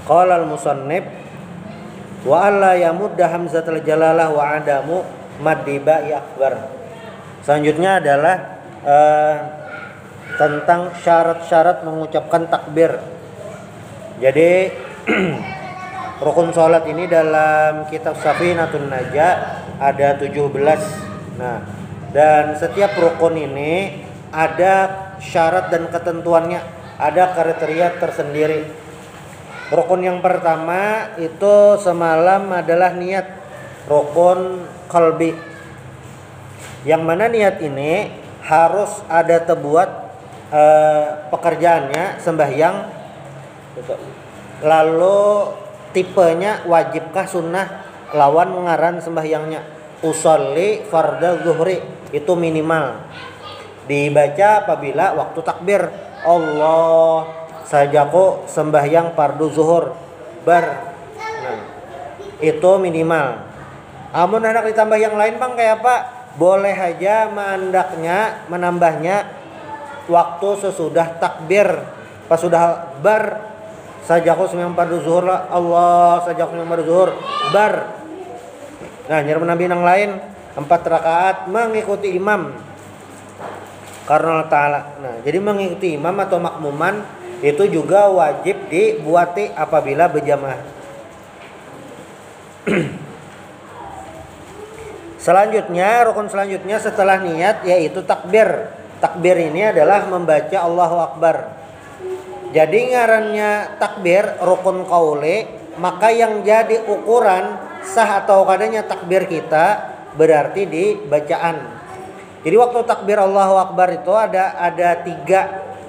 Qala al-musannif wa alla yamudda hamzatul jalalah wa adamu maddi ba'i akbar. Selanjutnya adalah tentang syarat-syarat mengucapkan takbir. Jadi rukun salat ini dalam kitab Safinatun Najah ada 17. Nah, dan setiap rukun ini ada syarat dan ketentuannya, ada kriteria tersendiri. Rukun yang pertama itu semalam adalah niat, rukun qalbi. Yang mana niat ini harus ada terbuat pekerjaannya sembahyang. Lalu tipenya wajibkah sunnah lawan mengaran sembahyangnya. Usolli fardhu zuhri itu minimal dibaca apabila waktu takbir. Allah sajaku sembahyang fardu zuhur bar. Nah, itu minimal. Amun hendak ditambah yang lain bang kayak apa? Boleh aja menambahnya waktu sesudah takbir. Pas sudah bar sajaku sembahyang fardu zuhur lah. Allah sajaku sembahyang fardu zuhur bar. Nah, nyari menambah yang lain 4 rakaat mengikuti imam karena Allah Ta'ala. Nah, jadi mengikuti imam atau makmuman itu juga wajib dibuati apabila berjamaah. Selanjutnya, rukun selanjutnya setelah niat yaitu takbir. Takbir ini adalah membaca Allahu Akbar. Jadi ngarannya takbir rukun qauli, maka yang jadi ukuran sah atau kadanya takbir kita berarti di bacaan. Jadi waktu takbir Allahu Akbar itu ada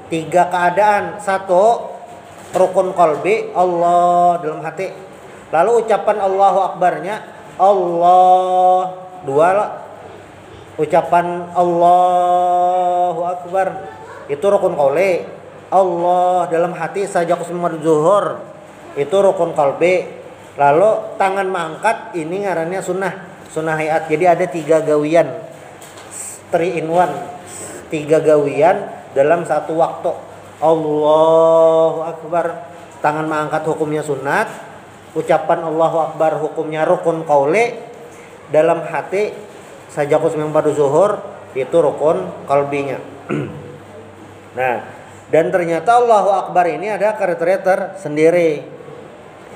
tiga keadaan. Satu, rukun qalbi, Allah dalam hati. Lalu ucapan Allahu Akbarnya Allah. Dua, ucapan Allahu Akbar itu rukun qauli. Allah dalam hati sajaku semua zuhur itu rukun qalbi. Lalu tangan mangkat ini ngarannya sunnah hayat. Jadi ada 3 gawian, 3 in 1, 3 gawian dalam satu waktu. Allahu Akbar, tangan mengangkat hukumnya sunat. Ucapan Allahu Akbar hukumnya rukun qauli. Dalam hati sajaku sembahyang fardu zuhur itu rukun qalbinya. Nah, dan ternyata Allahu Akbar ini ada kriteria tersendiri.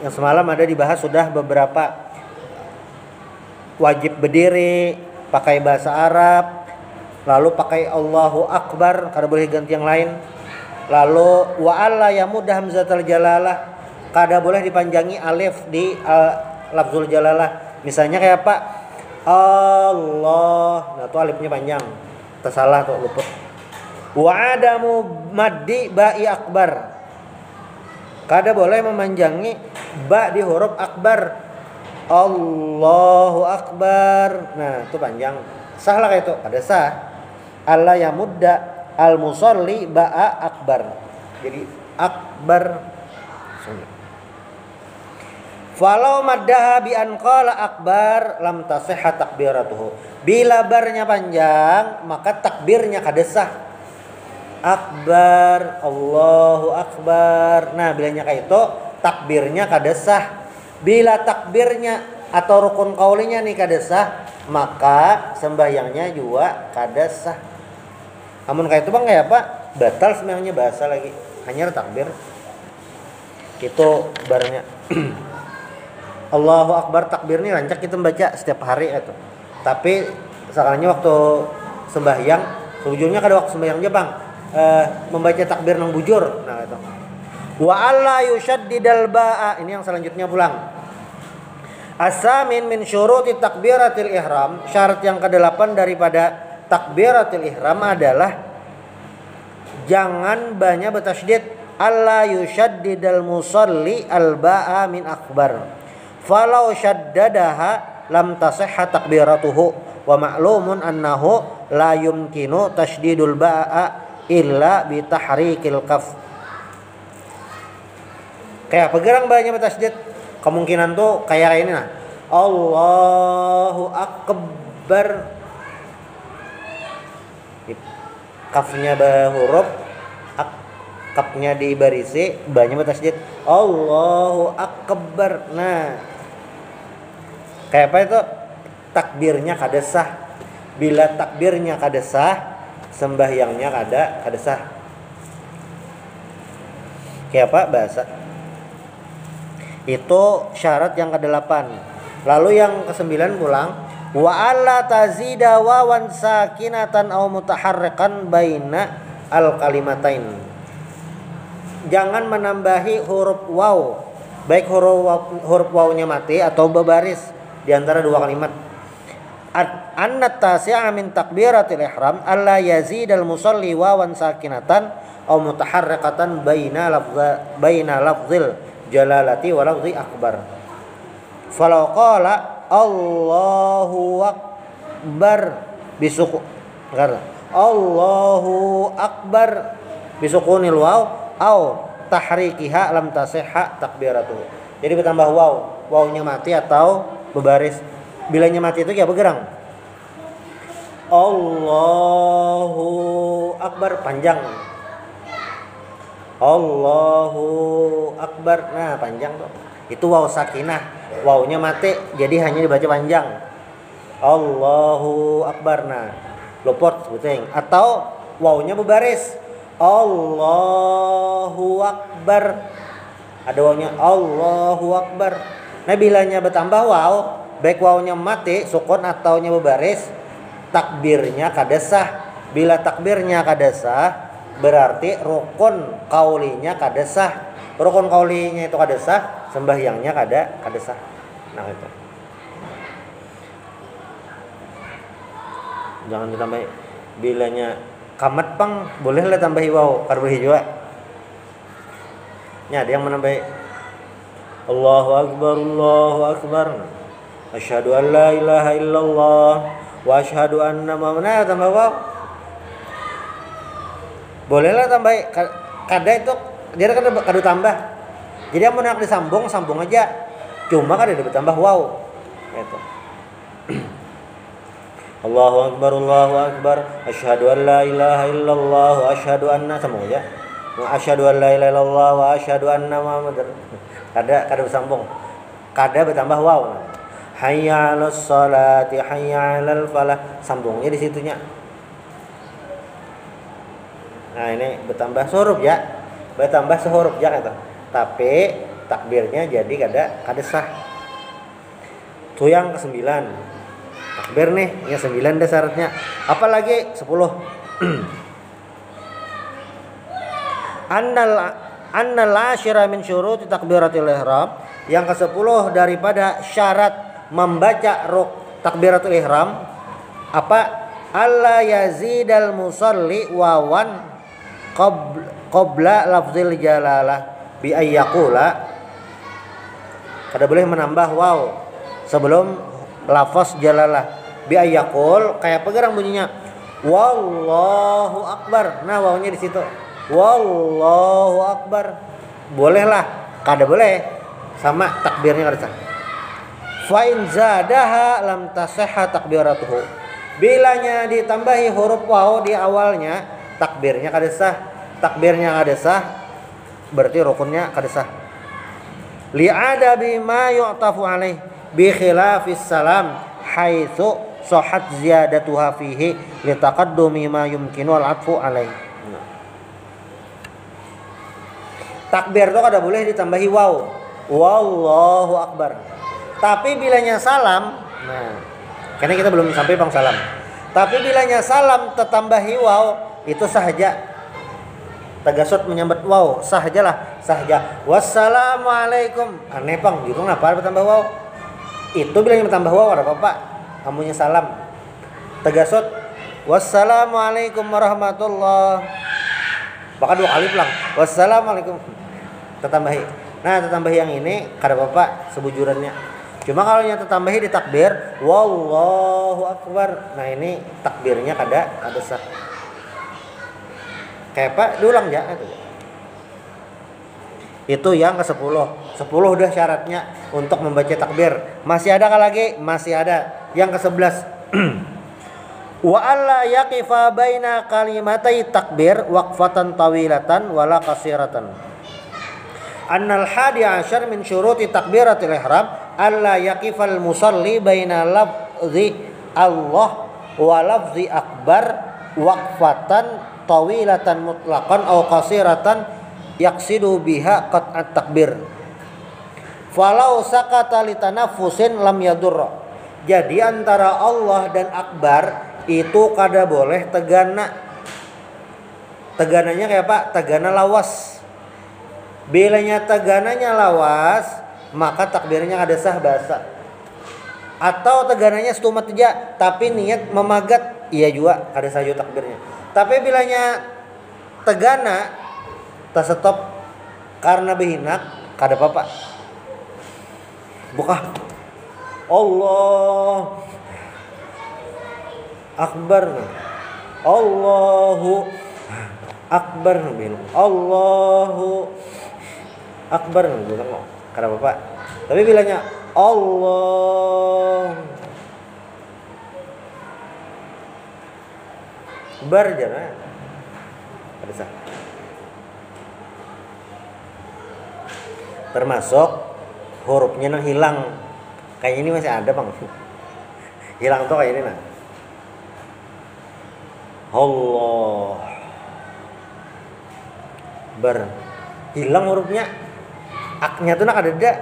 Yang semalam ada dibahas sudah beberapa. Wajib berdiri, pakai bahasa Arab, lalu pakai Allahu Akbar, kada boleh ganti yang lain. Lalu wa alla yamudda hamzatul jalalah, kada boleh dipanjangi alif di lafzul jalalah. Misalnya kayak apa? Allah, nah tuh alifnya panjang, tersalah tuh luput. Wa adamu maddi ba'i akbar, kada boleh memanjangi ba di huruf akbar. Allahu Akbar, nah itu panjang, sah lah kayak itu, ada sah. Allah yamudda al musolli ba'a akbar, jadi akbar. Falau maddaha bi an qala akbar lam tasihha takbiratuhu. Bila barnya panjang maka takbirnya kada sah. Akbar, Allahu Akbar. Nah, bilanya kayak itu takbirnya kada sah. Bila takbirnya atau rukun qaulinya nih kada sah, maka sembahyangnya juga kada sah. Amun kayak itu bang kayak apa? Batal sembahyangnya, bahasa lagi. Hanya takbir. Itu barnya. Allahu Akbar takbir ini rancak kita baca setiap hari itu. Tapi sekarangnya waktu sembahyang, sejujurnya kada waktu sembahyangnya bang, membaca takbir nang bujur. Nah itu. Wa alla yushaddidal ba'a, ini yang selanjutnya pulang. Asamin min syuruti takbiratil ihram, syarat yang ke-8 daripada takbiratil ihram adalah jangan banyak bertasydid. Alla yushaddidal musalli al ba'a min akbar. Falau syaddadaha lam tasihha takbiratuhu wa ma'lumun annahu la yumkinu tasydidul ba'a illa bi tahrikil kaf. Kayak pegerang banyak bertasydid, kemungkinan tuh kayak ini nah. Allahu Akbar, kafnya huruf ak, kapnya dibarisi, banyak bertasydid. Allahu akbar. Nah, kayak apa itu? Takbirnya kada sah. Bila takbirnya kada sah, sembahyangnya kada sah. Kayak apa bahasa? Itu syarat yang ke-8. Lalu yang ke-9 pulang, wa alla tazida wawan sakinatan aw mutaharrikan baina al kalimatain. Jangan menambahi huruf waw, baik huruf wawnya mati atau berbaris di antara dua kalimat. Anna tasi'a min takbiratil ihram alla yazidal musalli wawan sakinatan aw mutaharrikatan baina lafzil jalalati wa lafzi akbar. Falau qala Allahu akbar bisuku karena Allahu akbar bisukunil waw au tahrikiha lam tasihha takbiratuhu. Jadi bertambah waw, wawnya mati atau berbaris. Bilanya mati itu ya bergerang. Allahu akbar panjang. Allahu akbar. Nah, panjang tuh. Itu waw sakinah. Wawnya mati jadi hanya dibaca panjang. Allahu akbar. Nah, luput sebutnya. Atau wawnya berbaris. Allahu akbar. Ada wawnya Allahu akbar. Nah, bilanya bertambah waw, baik wawnya mati, sukun atau nya berbaris, takbirnya kada sah. Bila takbirnya kada sah, berarti rukun kaulinya kada sah. Rukun kaulinya itu kada sah, sembahyangnya kada sah. Nah, itu. Jangan ditambah bilanya kamat pang boleh lah tambahi waw karboleh juga. Ya, ada yang menambahi Allahu akbar. Asyhadu an la ilaha illallah wa asyhadu anna Muhammadan. Tambah waw. Bolehlah tambah kada itu dia kada tambah. Jadi yang mau nak disambung sambung aja. Cuma kada ditambah waw. Itu. Allahu akbar. Asyhadu an la ilaha illallah wa asyhadu anna sambung aja. Asyhadu an la ilaha illallah wa asyhadu anna Muhammadan. Kada bersambung. Kada bertambah waw. Hayya 'alas sholati hayya 'alal falah. Sambungnya di situnya. Nah, ini bertambah huruf ya. Bertambah sehuruf ya kata. Tapi takbirnya jadi kada sah. Itu yang ke-9. Takbir nih, yang 9 dah syaratnya. Apalagi 10. Annal asyira min syuruti takbiratul ihram. Yang ke-10 daripada syarat membaca takbiratul ihram apa? Alla yazidal musalli wawan qabla lafzil jalalah bi ayyaqula. Kada boleh menambah waw sebelum lafaz jalalah. Bi ayyaqul kayak pegerang bunyinya wallahu akbar. Nah, wawnya di situ. Wallahu akbar. Bolehlah, kada boleh sama takbirnya kada sah. Fa in zadaha lam tasihha takbiratuhu. Bilanya ditambahi huruf waw di awalnya, takbirnya kada sah. Takbirnya kada sah, berarti rukunnya kada sah. Li'ada bima yu'tafu alaih bi khilafis salam haitsu sahhat ziyadatuha fihi li taqaddumi ma yumkinu al-'atfu alaih. Takbir itu kada boleh ditambahi waw. Wallahu akbar. Tapi bilanya salam, nah, karena kita belum sampai bang salam. Tapi bilanya salam tetambahi waw, itu sahaja. Tagasut menyambat waw, sahajalah, sahaja. Wassalamualaikum. Aneh pang, jurung apa bertambah waw? Itu bilanya bertambah waw ada apa? Kamunya salam. Tagasut wassalamualaikum warahmatullah. Bahkan 2 kali pulang. Wassalamualaikum. Tetambahi. Nah, tetambahi yang ini kada apa-apa sebujurannya. Cuma kalau yang tetambahi di takbir wallahu akbar. Nah, ini takbirnya kada sah. Kayak apa? Diulang ya itu. Itu yang ke-10. 10 udah syaratnya untuk membaca takbir. Masih ada lagi? Masih ada. Yang ke-11. Wa alla yaqifa baina kalimatai takbir waqfatan tawilatan wala qasiratan. Annal hadi asyar min syuruti takbiratil ihram alla yaqifal musalli baina lafzi Allah wa lafzi akbar waqfatan tawilatan mutlaqan aw qasiratan yaqsidu biha qat'at takbir. Falau sakata litanaffusin lam yadur. Jadi antara Allah dan akbar itu kada boleh tegana. Tegananya kayak apa? Tegana lawas. Bilanya tegananya lawas, maka takbirnya kada sah basa. Atau tegananya stumat aja, tapi niat memagat, iya juga kada sah juga takbirnya. Tapi bilanya tegana, tak stop karena behinak, kada apa-apa. Buka Allah Akbar, Allahu Akbar, Allahu Akbar, bukan kok, kada apa-apa. Tapi bilanya Allah Akbar jangan, kada sah. Termasuk hurufnya yang hilang. Kayaknya ini masih ada bang. Hilang tuh kayak ini nah. Allah ber hilang hurufnya. Aknya tuh nak ada dak.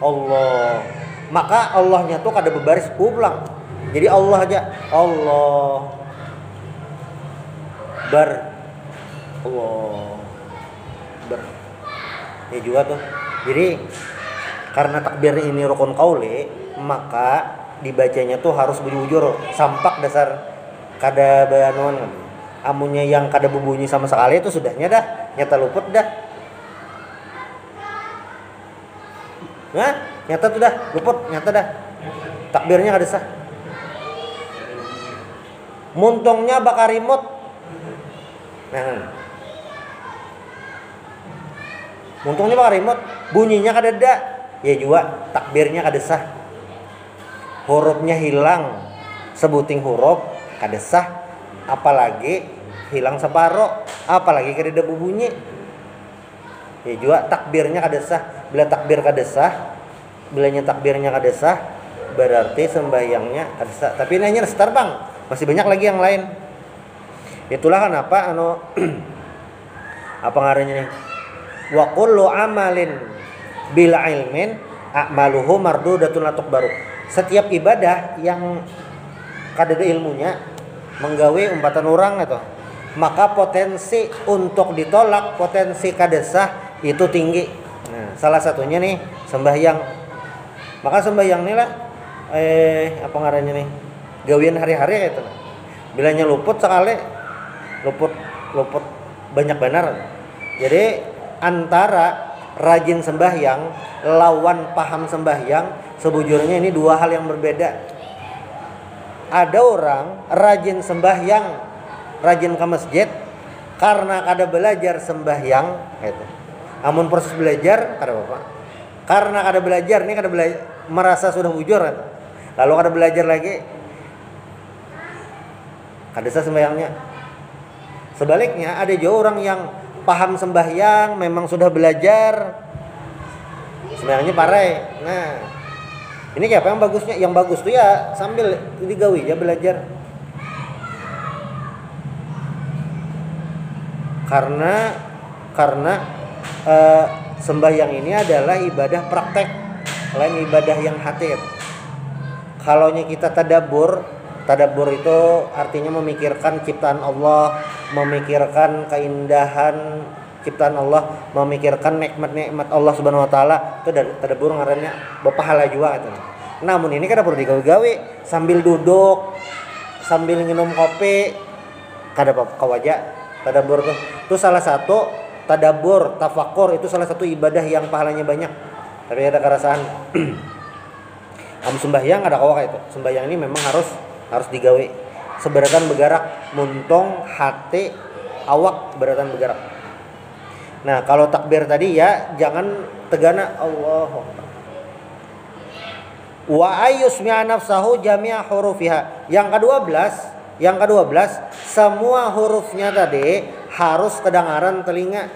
Allah. Maka Allahnya tuh kada berbaris ulang. Jadi Allah aja. Allah ber Allah ber. Ini juga tuh. Jadi karena takbir ini rukun qauli, maka dibacanya tuh harus bujur-bujur sampak dasar kada bayanon. Amunnya yang kada berbunyi sama sekali itu sudahnya dah nyata luput dah. Nah, nyata tuh dah luput, nyata dah. Takbirnya kada sah. Muntungnya bakar remote. Nah. Muntungnya bakar remote, bunyinya kada ada. Ya juga takbirnya kada sah. Hurufnya hilang, sebuting huruf kada sah, apalagi hilang separuh, apalagi kada ada bunyi. Ya juga takbirnya kada sah. Bila takbir kada sah, bilanya takbirnya kada sah, berarti sembahyangnya kada sah. Tapi ini hanya start bang, masih banyak lagi yang lain. Itulah kenapa apa ngarannya nih? Wa kullu amalin bila ilmin a'maluhu mardudatun la tuqbaru. Setiap ibadah yang kada ada ilmunya menggawe umpatan orang itu, maka potensi untuk ditolak, potensi kada sah itu tinggi. Nah, salah satunya nih sembahyang. Maka sembahyang nih lah apa ngarannya nih? Gawian hari-hari gitu. Bilanya luput sekali, luput banyak benar. Jadi antara rajin sembahyang lawan paham sembahyang sebujurnya ini dua hal yang berbeda. Ada orang rajin sembahyang, rajin ke masjid karena kada belajar sembahyang gitu. Amun proses belajar kada apa-apa. Karena kada belajar ini kada belajar, merasa sudah bujur gitu. Lalu kada belajar lagi kada sah sembahyangnya. Sebaliknya ada juga orang yang paham sembahyang, memang sudah belajar, sembahyangnya parai. Nah, ini kayak apa yang bagusnya? Yang bagus tuh ya sambil digawi ya belajar. Karena sembahyang ini adalah ibadah praktek, lain ibadah yang hati. Kalaunya kita tadabbur itu artinya memikirkan ciptaan Allah, memikirkan keindahan ciptaan Allah, memikirkan nikmat-nikmat Allah Subhanahu wa taala. Itu tadabbur ngarannya berpahala juga gitu. Namun ini kada perlu digawe-gawe sambil duduk, sambil minum kopi, kada apa-apa aja. Tadabbur tuh. Itu salah satu tadabbur, tafakur itu salah satu ibadah yang pahalanya banyak. Tapi ada kerasaan. Sembahyang ada kawak itu. Sembahyang ini memang harus digawe. Seberatan bergerak, muntung, hati, awak beratan bergerak. Nah, kalau takbir tadi ya jangan tegana Allahu Akbar. Wa ayyusmi'a nafsahu jami'a hurufiha. Yang ke-12 Yang ke-12, semua hurufnya tadi harus kedengaran telinga.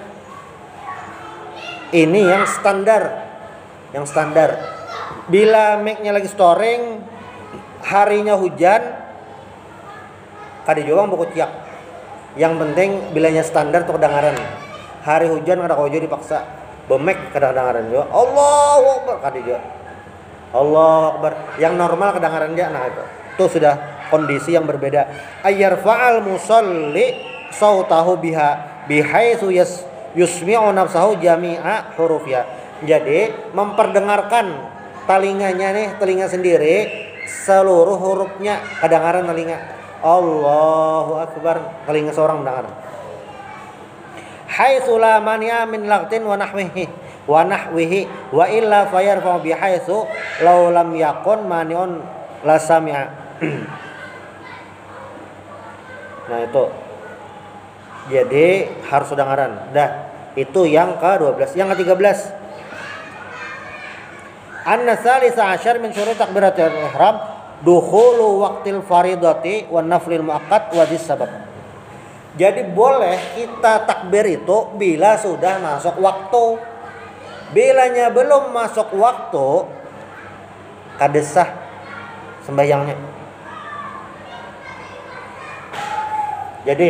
Ini yang standar. Yang standar. Bila mic-nya lagi storing, harinya hujan, kada jawang buku ciak. Yang penting bilanya standar tuh kedengaran. Hari hujan kada kojo dipaksa. Bemek kada kedengaran juga. Allahu Akbar kada juga. Allahu Akbar. Yang normal kedengaran dia, nah itu sudah kondisi yang berbeda. Ayyarfa'al musalli sautahu biha bihaitsu yusmi'u nafsahu jami'a hurufya. Jadi memperdengarkan telinganya nih, telinga sendiri seluruh hurufnya kedengaran telinga. Allahu Akbar, telinga seorang mendengar. Haitsu la mani'a min laqtin wa nahwihi wa illa fayarfa'u bihaitsu law lam yakun mani'un la sami'a. Nah itu. Jadi harus kedengaran. Dah, itu yang ke-12. Yang ke-13. An-nasalisa asyar min syurut takbiratul ihram dukhulu waqtil faridati wan naflil muaqqat wa sabab. Jadi boleh kita takbir itu bila sudah masuk waktu. Bilanya belum masuk waktu, kada sah sembahyangnya. Jadi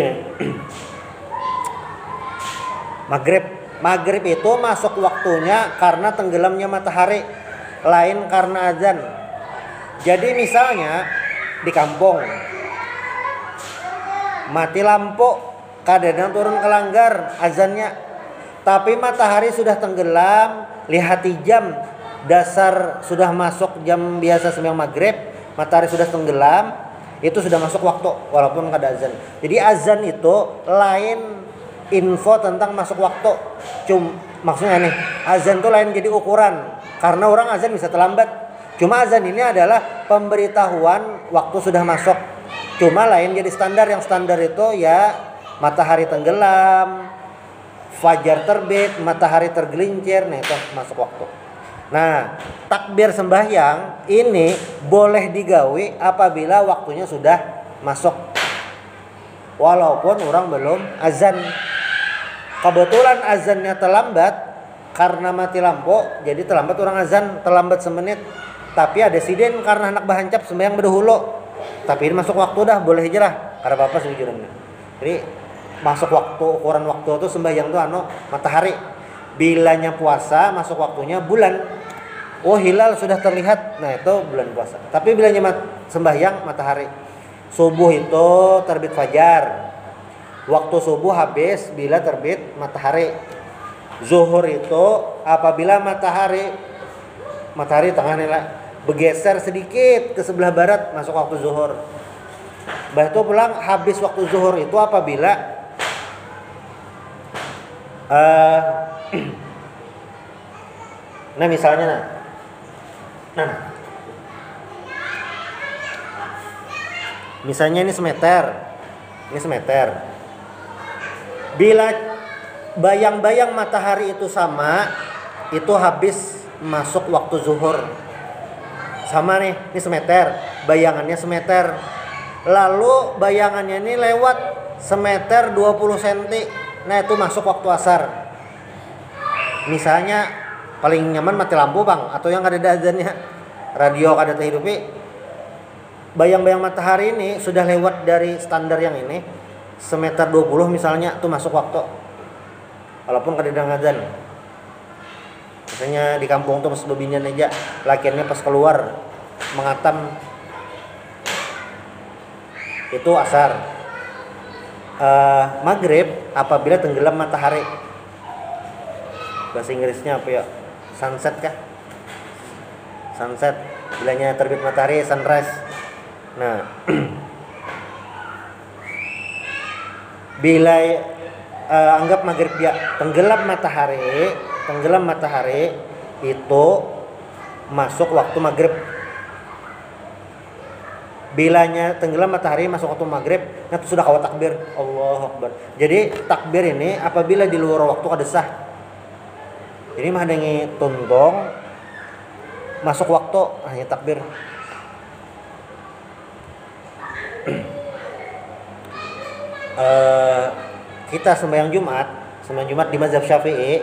Maghrib itu masuk waktunya karena tenggelamnya matahari, lain karena azan. Jadi misalnya di kampung mati lampu, kadang turun ke langgar azannya, tapi matahari sudah tenggelam, lihat jam, dasar sudah masuk jam biasa sembahyang maghrib, matahari sudah tenggelam, itu sudah masuk waktu walaupun kada azan. Jadi azan itu lain info tentang masuk waktu. Maksudnya nih, azan itu lain jadi ukuran, karena orang azan bisa terlambat. Cuma azan ini adalah pemberitahuan waktu sudah masuk. Cuma lain jadi standar. Yang standar itu ya matahari tenggelam, fajar terbit, matahari tergelincir, nah itu masuk waktu. Nah, takbir sembahyang ini boleh digawi apabila waktunya sudah masuk, walaupun orang belum azan. Kebetulan azannya terlambat karena mati lampu, jadi terlambat orang azan, terlambat semenit. Tapi ada siden karena anak bahancap sembahyang berdahulu. Tapi ini masuk waktu dah, boleh aja lah, karena apa sejujurnya. Jadi masuk waktu, ukuran waktu itu sembahyang tuh matahari. Bilanya puasa masuk waktunya bulan. Oh, hilal sudah terlihat, nah itu bulan puasa. Tapi bilanya sembahyang matahari. Subuh itu terbit fajar. Waktu subuh habis bila terbit matahari. Zuhur itu apabila matahari tengahnya bergeser sedikit ke sebelah barat, masuk waktu zuhur. Bah itu pulang habis waktu zuhur itu apabila nah misalnya misalnya ini semeter. Bila bayang-bayang matahari itu sama, itu habis masuk waktu zuhur. Sama nih, ini semeter, bayangannya semeter. Lalu bayangannya ini lewat semeter 20 cm. Nah, itu masuk waktu asar. Misalnya paling nyaman mati lampu, Bang, atau yang ada azannya. Radio kada terhidupi. Bayang-bayang matahari ini sudah lewat dari standar yang ini, semeter 20 misalnya, itu masuk waktu. Walaupun kada ada azan. Misalnya di kampung tuh pas bebinian aja, lakiannya pas keluar mengatam, itu asar. Maghrib apabila tenggelam matahari. Bahasa Inggrisnya apa ya? Sunset kah? Sunset. Bilanya terbit matahari, sunrise. Nah, bila anggap maghrib ya tenggelam matahari itu masuk waktu maghrib. Bilanya tenggelam matahari masuk waktu maghrib, nah itu sudah kawat takbir, Allahu Akbar. Jadi takbir ini apabila di luar waktu kada sah. Jadi mah dengi tuntong masuk waktu hanya takbir. eh, kita sembahyang Jumat di mazhab Syafi'i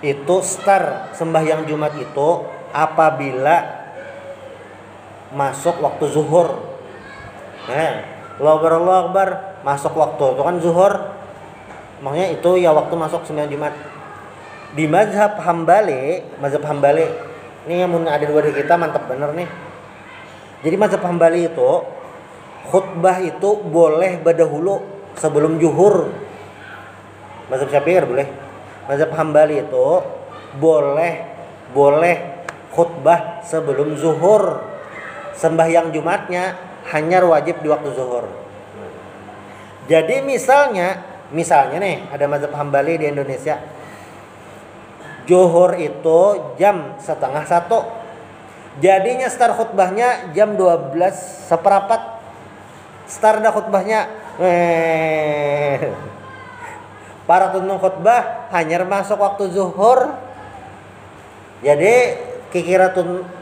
itu start sembahyang Jumat itu apabila masuk waktu zuhur. Nah, Allahu Akbar masuk waktu itu kan zuhur. Makanya itu ya waktu masuk sembahyang Jumat. Di mazhab Hambali ini yang ada dua dari kita mantap bener nih. Jadi mazhab Hambali itu khutbah itu boleh berdahulu sebelum zuhur. Mazhab Syafi'i boleh. Mazhab Hambali itu boleh khutbah sebelum zuhur. Sembahyang Jumatnya hanya wajib di waktu zuhur. Jadi misalnya nih ada mazhab Hambali di Indonesia. Zuhur itu jam 12:30. Jadinya start khutbahnya jam 12:15. Start dah khutbahnya. Para tuntung khutbah hanya masuk waktu zuhur. Jadi kira-kira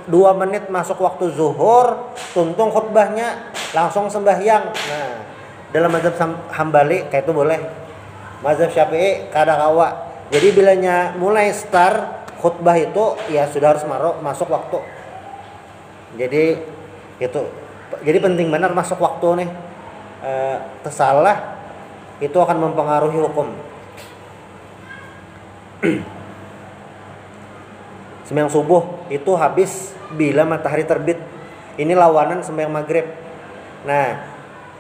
2 menit masuk waktu zuhur, tuntung khutbahnya langsung sembahyang. Nah, dalam mazhab Hambali kayak itu boleh. Mazhab Syafi'i kada kawa. Jadi bilanya mulai start khutbah itu ya sudah harus masuk waktu. Jadi itu. Jadi penting benar masuk waktu nih. Tersalah itu akan mempengaruhi hukum. Sembahyang subuh itu habis bila matahari terbit. Ini lawanan sembahyang maghrib. Nah,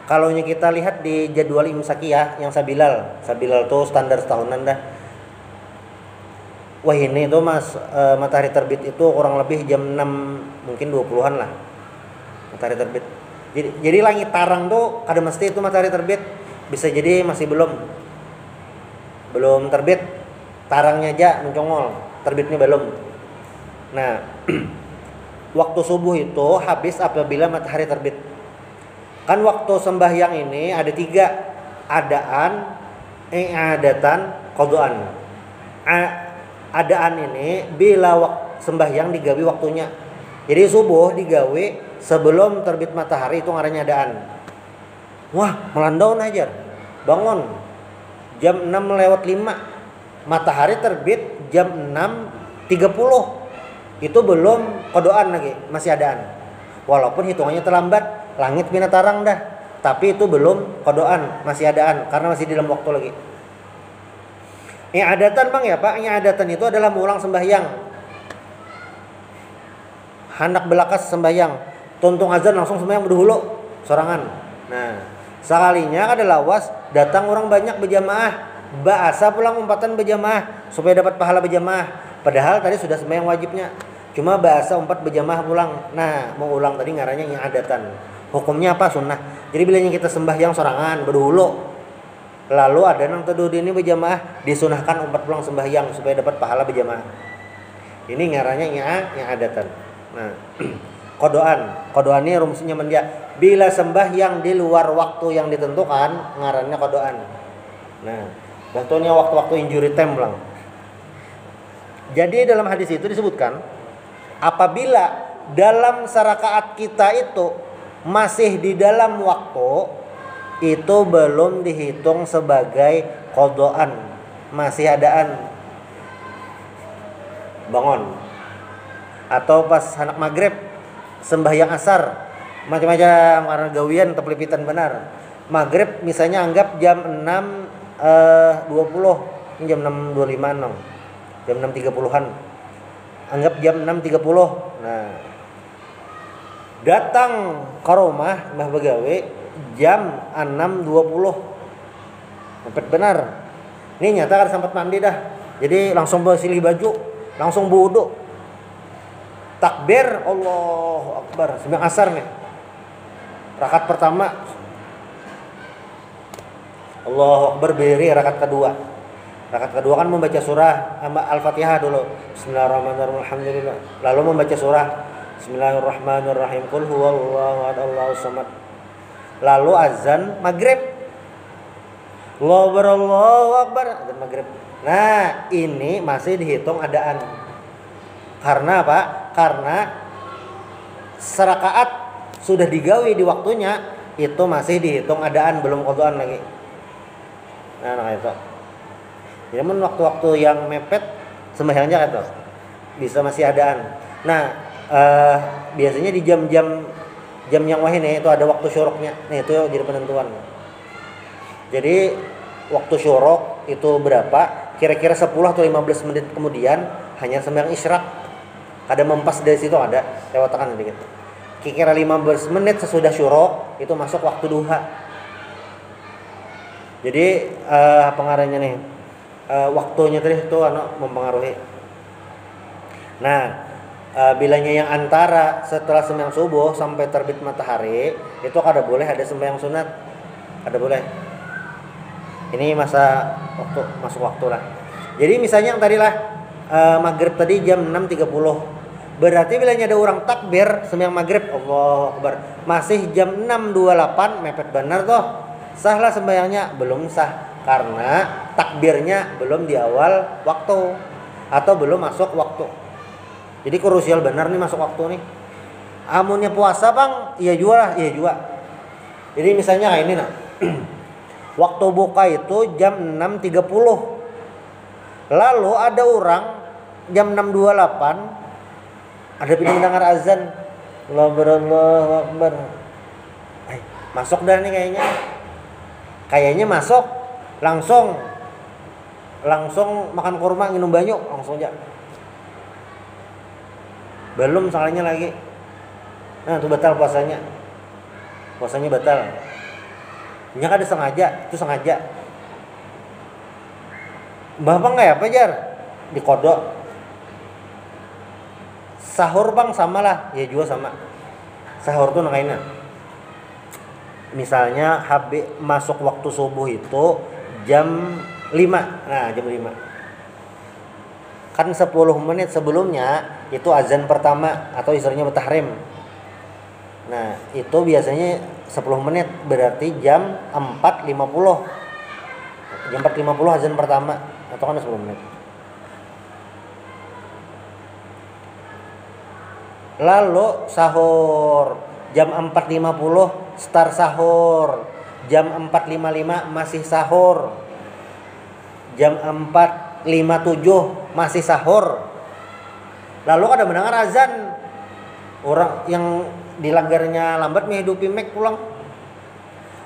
kalau kita lihat di jadwal imsakiyah yang Sabilal tuh standar setahunan dah. Wah ini tuh matahari terbit itu kurang lebih jam 6 mungkin 20-an lah. Matahari terbit. Jadi langit tarang tuh kada mesti itu matahari terbit. Bisa jadi masih belum terbit. Tarangnya aja mencongol, terbitnya belum. Nah, waktu subuh itu habis apabila matahari terbit. Kan waktu sembahyang ini ada 3, adaan, i'adatan, qadaan. Adaan ini bila sembahyang digawe waktunya. Jadi subuh digawe sebelum terbit matahari itu ngarannya adaan. Wah, melandau ajar. Bangun jam 6:05. Matahari terbit jam 6:30. Itu belum qadaan lagi, masih adaan. Walaupun hitungannya terlambat, langit bina tarang dah. Tapi itu belum qadaan, masih adaan karena masih di dalam waktu lagi. I'adatan Bang ya Pak, i'adatan itu adalah mengulang sembahyang. Hendak belakas sembahyang, tuntung azan langsung sembahyang berdahulu sorangan. Nah, sekalinya ada lawas datang orang banyak berjamaah, bahasa pulang umpatan berjamaah supaya dapat pahala berjamaah. Padahal tadi sudah sembahyang wajibnya. Cuma bahasa umpat berjamaah pulang. Nah, mau ulang tadi ngarannya i'adatan. Hukumnya apa? Sunnah. Jadi bila kita sembahyang sorangan berdahulu, lalu ada nang teduh ini berjamaah, disunahkan umpat pulang sembahyang supaya dapat pahala berjamaah. Ini ngarannya i'adatan. Nah, qadaan ini rumusnya mendia. Bila sembahyang di luar waktu yang ditentukan, ngarannya qadaan. Nah, contohnya waktu-waktu injury time pulang. Jadi dalam hadis itu disebutkan apabila dalam sarakaat kita itu masih di dalam waktu, itu belum dihitung sebagai qadaan, masih adaan. Bangun atau pas anak maghrib sembahyang asar macam-macam karena gawian atau pelipitan benar. Maghrib misalnya anggap jam 6:20, ini jam 6:25 jam 6:30-an. Anggap jam 6:30. Nah, datang ke rumah Mbah Begawe jam 6:20. Mepet benar. Ini nyata kan sempat mandi dah. Jadi langsung bersilih baju, langsung wudu. Takbir Allahu Akbar, sembahyang asar nih. Rakaat pertama Allahu Akbar berdiri, rakaat kedua. Rakaat kedua kan membaca surah Al-Fatihah dulu. Bismillahirrahmanirrahim. Alhamdulillah. Lalu membaca surah Bismillahirrahmanirrahim. Qul huwallahu ahad, Allahus samad. Lalu azan maghrib. Allahu Akbar, azan maghrib. Nah, ini masih dihitung adaan. Karena apa? Karena serakaat sudah digawi di waktunya, itu masih dihitung adaan, belum qadaan lagi. Nah itu. Namun waktu-waktu yang mepet sembahyangnya itu bisa masih adaan. Nah biasanya di jam-jam yang wahid itu ada waktu syuruknya. Nah itu jadi penentuan. Jadi waktu syuruk itu berapa? Kira-kira 10 atau 15 menit kemudian hanya sembahyang isyraq. Ada mempas dari situ ada lewatakan sedikit. Kira-kira 15 menit sesudah syuruk itu masuk waktu duha. Jadi pengaruhnya nih waktunya tadi itu mempengaruhi. Nah, bilanya yang antara setelah sembahyang subuh sampai terbit matahari itu kada boleh ada sembahyang sunat. Kada boleh. Ini masuk waktu lah. Jadi misalnya yang tadi lah maghrib tadi jam 6.30. Berarti bilanya ada orang takbir sembahyang maghrib, Allahu Akbar. Masih jam 6.28 mepet benar toh. Sah lah sembahyangnya? Belum sah karena takbirnya belum di awal waktu atau belum masuk waktu. Jadi krusial benar nih masuk waktu nih. Amunnya puasa bang, iya juga. Jadi misalnya kayak ini nah. Waktu buka itu jam 6.30. Lalu ada orang jam 6.28 ada mendengar azan. Allahu Akbar. Masuk dah nih kayaknya. Kayaknya masuk langsung makan kurma, minum banyu, langsung aja. Belum salahnya lagi. Nah, itu batal puasanya. Puasanya batal. Nya kan itu sengaja. Bapak enggak ya, apa jar? Dikodok. Sahur bang sama lah, ya juga sama. Sahur tuh nakainnya. Misalnya habis masuk waktu subuh itu jam 5. Nah, jam 5. Kan 10 menit sebelumnya itu azan pertama atau istilahnya mutahrim. Nah, itu biasanya 10 menit berarti jam 4.50. Jam 4.50 azan pertama atau kan 10 menit. Lalu sahur jam 4.50 start sahur. Jam 4.55 masih sahur. Jam 4.57 masih sahur. Lalu ada mendengar azan. Orang yang dilanggarnya lambat menghidupi mek pulang.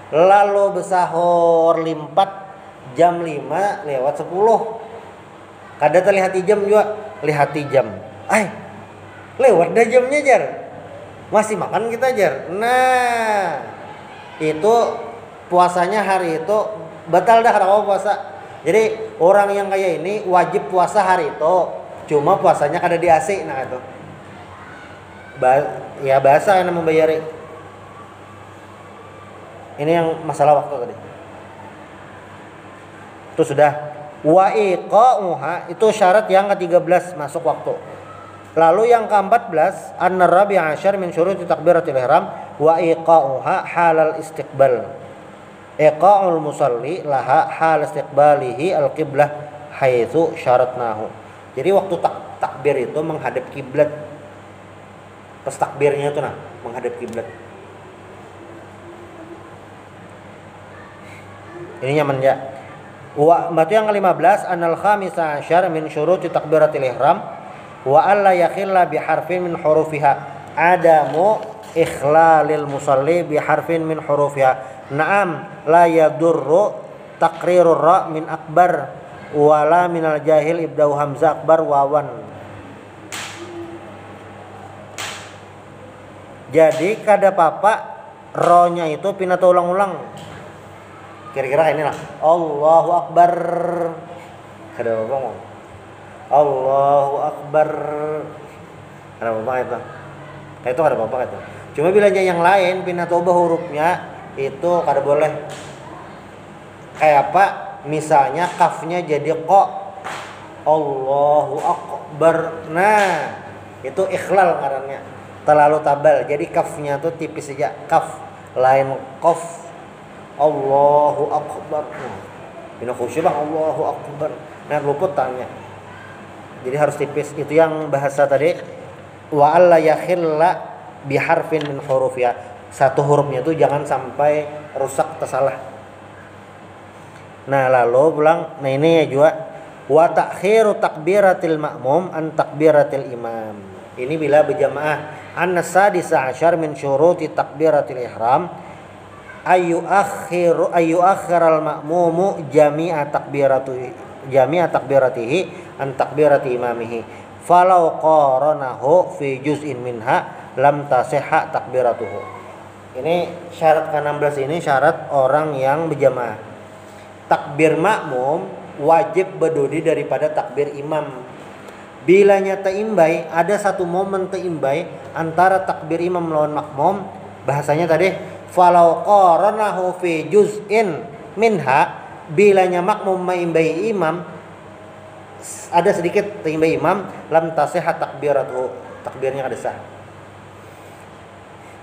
Lalu bersahur limpat jam 5 lewat 10. Kada terlihat jam juga, lihat jam. Lewat dah jamnya jar. Masih makan kita jar. Nah, itu puasanya hari itu batal dah kalau puasa. Jadi orang yang kayak ini wajib puasa hari itu, cuma puasanya kada di AC. Nah itu ya bahasa yang membayari. Ini yang masalah waktu tadi. Itu sudah. Wa iqa'uha itu syarat yang ke-13 masuk waktu. Lalu yang ke-14 an-rabi' asyar min syuruti takbiratul ihram wa iqa'uha halal istiqbal. Iqa'ul musalli laha hal istiqbalihi al-qiblah haitsu syaratnahu. Jadi waktu takbir itu menghadap kiblat. Pas takbirnya itu menghadap kiblat. Ini nyaman ya. Berarti yang ke-15 anal khamisa asyar min syuruti takbiratul ihram wa alla yakhilla bi harfin min hurufiha adamu ikhlalil musalli bi harfin min hurufiha. Naam la yadurru taqrirur ra min akbar wala minal jahil ibdau hamzah akbar wawan. Jadi kada papa ro-nya itu pindah ulang-ulang. Kira-kira inilah Allahu Akbar. Kada apa ngomong Allahu Akbar. Kada apa itu. Kayak itu kada apa itu. Cuma bilanya yang lain pindah ubah hurufnya itu kada boleh. Kayak apa? Misalnya kafnya jadi qa. Allahu Akbar. Nah, itu ikhlal ngarannya. Terlalu tabal. Jadi kafnya tuh tipis saja. Kaf lain qaf. Allahu Akbar. Bina khusyuk bang Allahu Akbar. Nah luput tanya. Jadi harus tipis. Itu yang bahasa tadi. Wa alla yakhilla biharfin min hurufya. Satu hurufnya itu jangan sampai rusak tersalah. Nah lalu pulang, nah ini ya juga wa ta'khiru takbiratil ma'mum an takbiratil imam. Ini bila berjamaah. An-sadisa asyar min syuruti takbiratil ihram ayu akhiral ma'mumu jami'a takbiratihi an takbirati imamihi falau qaranahu fi juz'in minha lam tasihha takbiratuhu. Ini syarat ke-16, ini syarat orang yang berjamaah. Takbir makmum wajib berdiri daripada takbir imam. Bila nyata imbai, ada satu momen teimbai antara takbir imam lawan makmum, bahasanya tadi falau qaranahu fi juz'in minha, bilanya makmum maimbai imam, ada sedikit teimbai imam, lam tasihha takbiratuhu, takbirnya kada sah.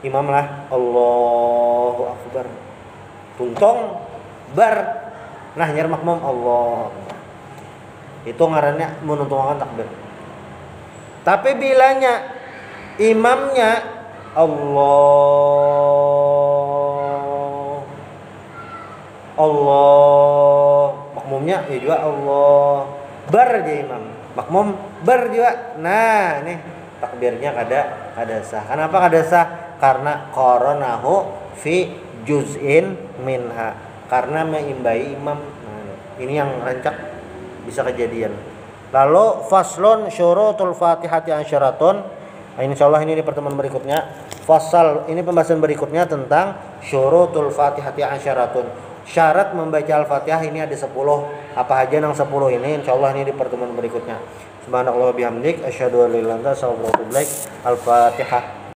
Imam lah Allahu akbar, tuntong bar, nah nyar makmum Allah, itu ngarannya menuntungkan takbir. Tapi bilanya imamnya Allah, makmumnya ya juga Allah, bar aja imam, makmum bar juga. Nah ini takbirnya kada sah. Kenapa kada sah? Karena qaranahu fi juz'in minha, karena meimbai imam. Nah, ini yang rancak bisa kejadian. Lalu faslun syurutul fatihati asyaratun. Nah, insyaallah ini di pertemuan berikutnya. Fasal ini pembahasan berikutnya tentang syurutul fatihati asyaratun. Syarat membaca Al-Fatihah ini ada 10. Apa aja yang 10 ini? Insyaallah ini di pertemuan berikutnya. Subhanallah bihamdik asyhadu an la ilaha illa anta astaghfiruka wa atubu ilaik. Al-Fatihah.